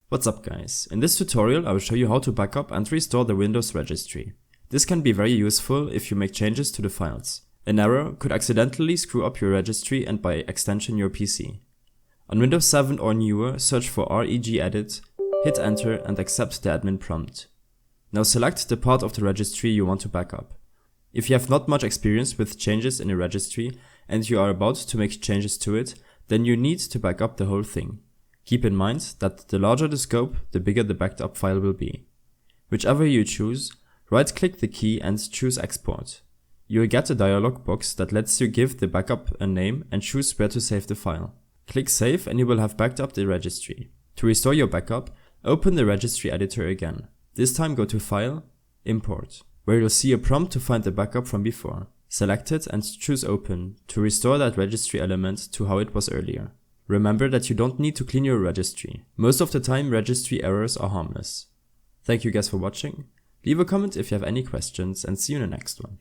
What's up guys, in this tutorial I will show you how to backup and restore the Windows registry. This can be very useful if you make changes to the files. An error could accidentally screw up your registry and by extension your PC. On Windows 7 or newer, search for regedit, hit enter and accept the admin prompt. Now select the part of the registry you want to backup. If you have not much experience with changes in a registry and you are about to make changes to it, then you need to backup the whole thing. Keep in mind that the larger the scope, the bigger the backed up file will be. Whichever you choose, right-click the key and choose Export. You will get a dialog box that lets you give the backup a name and choose where to save the file. Click Save and you will have backed up the registry. To restore your backup, open the registry editor again. This time go to File, Import, where you'll see a prompt to find the backup from before. Select it and choose Open to restore that registry element to how it was earlier. Remember that you don't need to clean your registry. Most of the time registry errors are harmless. Thank you guys for watching. Leave a comment if you have any questions and see you in the next one.